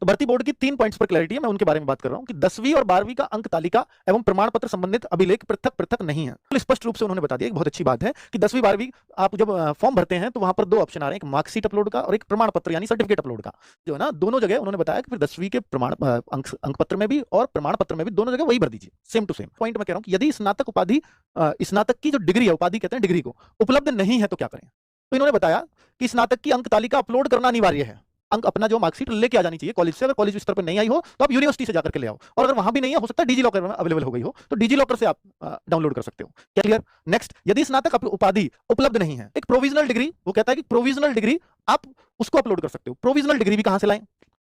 तो भर्ती बोर्ड की 3 पॉइंट्स पर क्लैरिटी है, मैं उनके बारे में बात कर रहा हूं कि 10वीं और 12वीं का अंक तालिका एवं प्रमाण पत्र संबंधित अभिलेख पृथक पृथक नहीं है। तो स्पष्ट रूप से उन्होंने बता दिया, एक बहुत अच्छी बात है कि 10वीं 12वीं आप जब फॉर्म भरते हैं तो वहां पर 2 ऑप्शन आ रहे हैं, एक मार्कशीट अपलोड का और एक प्रमाण पत्र यानी सर्टिफिकेट अपलोड का। जो है ना, दोनों जगह उन्होंने बताया कि फिर 10वीं के प्रमाण अंक पत्र में भी और प्रमाण पत्र में भी दोनों जगह वही भर दीजिए, सेम टू सेम। पॉइंट मैं कह रहा हूं कि यदि स्नातक उपाधि स्नातक की जो डिग्री है, उपाधि कहते हैं डिग्री को, उपलब्ध नहीं है तो क्या करें। तो इन्होंने बताया कि स्नातक की अंक तालिका अपलोड करना अनिवार्य है। अंक अपना जो मार्कशीट लेके आ जानी चाहिए कॉलेज से, अगर कॉलेज स्तर पर नहीं आई हो तो आप यूनिवर्सिटी से जाकर के ले आओ, और अगर वहां भी नहीं है, हो सकता है डिजी लॉकर में अवेलेबल हो गई हो तो डिजी लॉकर से आप डाउनलोड कर सकते हो। क्लियर। नेक्स्ट, यदि स्नातक उपाधि उपलब्ध नहीं है, एक प्रोविजनल डिग्री, वो कहता है कि प्रोविजनल डिग्री आप उसको अपलोड कर सकते हो। प्रोविजनल डिग्री भी कहां से लाएं,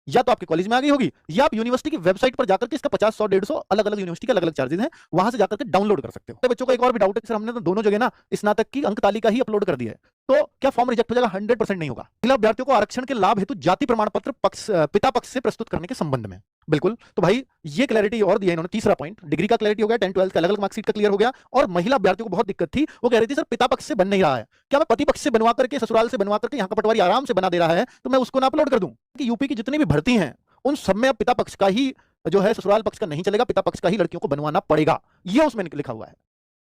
या तो आपके कॉलेज में आ गई होगी, या आप यूनिवर्सिटी की वेबसाइट पर जाकर के, इसका 50, 100, 150 अलग अलग यूनिवर्सिटी के अलग अलग चार्जेस हैं, वहां से जाकर के डाउनलोड कर सकते हो। तो बच्चों को एक और भी डाउट है कि सर हमने तो दोनों जगह ना स्नातक की अंक तालिका ही अपलोड कर दी है, तो क्या फॉर्म रिजेक्ट हो जाएगा? 100% नहीं होगा। महिला अभ्यर्थियों को आरक्षण के लाभ हेतु जाति प्रमाण पत्र पिता पक्ष से प्रस्तुत करने के संबंध में बिल्कुल। तो भाई ये क्लैरिटी और दिया इन्होंने। तीसरा पॉइंट, डिग्री का क्लैरिटी हो गया, 10, 12 का अलग अलग मार्कशीट का क्लियर हो गया। और महिला अभ्यर्थियों को बहुत दिक्कत थी, वो कह रही थी सर पिता पक्ष से बन नहीं रहा है, क्या मैं पति पक्ष से बनवा करके, ससुराल से बनवा करके यहाँ का पटवारी आराम से बना दे रहा है तो मैं उसको ना अपलोड कर दूं? कि यूपी की जितनी भी भर्ती हैं उन सब में अब पिता पक्ष का ही जो है, ससुराल पक्ष का नहीं चलेगा, पिता पक्ष का ही लड़कियों को बनवाना पड़ेगा, ये उसमें लिखा हुआ है।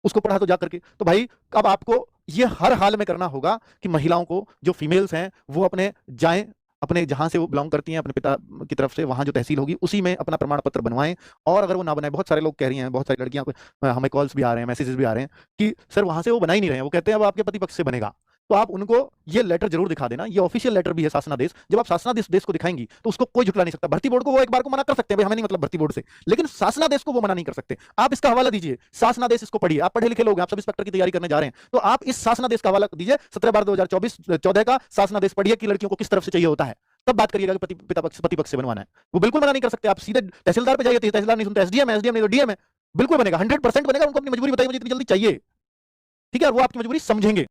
उसको पढ़ा तो जाकर के, तो भाई अब आपको ये हर हाल में करना होगा कि महिलाओं को, जो फीमेल्स हैं, वो अपने जाएं, अपने जहां से वो बिलोंग करती हैं अपने पिता की तरफ से, वहां जो तहसील होगी उसी में अपना प्रमाण पत्र बनवाएं। और अगर वो ना बनाए, बहुत सारे लोग कह रही हैं, बहुत सारी लड़कियां को हमें कॉल्स भी आ रहे हैं, मैसेजेस भी आ रहे हैं कि सर वहां से वो बना ही नहीं रहे हैं, वो कहते हैं अब आपके पति पक्ष से बनेगा। तो आप उनको ये लेटर जरूर दिखा देना, ये ऑफिशियल लेटर भी है शासनादेश। जब आप शासनादेश को दिखाएंगी तो उसको कोई झुठला नहीं सकता। भर्ती बोर्ड को वो एक बार को मना कर सकते हैं, भाई हमें नहीं मतलब भर्ती बोर्ड से, लेकिन शासनादेश को वो मना नहीं कर सकते। आप इसका हवाला दीजिए, शासनादेश, इसको पढ़िए। आप पढ़े लिखे लोग हैं, आप सब इंस्पेक्टर की तैयारी करने जा रहे हैं, तो आप इस शासनादेश का हवाला दीजिए, 17/12/2024 का शासनादेश पढ़िए कि लड़कियों को किस तरफ से चाहिए होता है, तब बात करिएगा कि पति पक्ष से बनवाना है। वो बिल्कुल मना नहीं कर सकते। आप सीधे तहसीलदार पे जाइए, तहसीलदार नहीं सुनता, एसडीएम नहीं तो डीएम है, बिल्कुल बनेगा, 100% बनेगा। उनको अपनी मजबूरी बताइए मुझे इतनी जल्दी चाहिए, ठीक है, वो आपकी मजबूरी समझेंगे।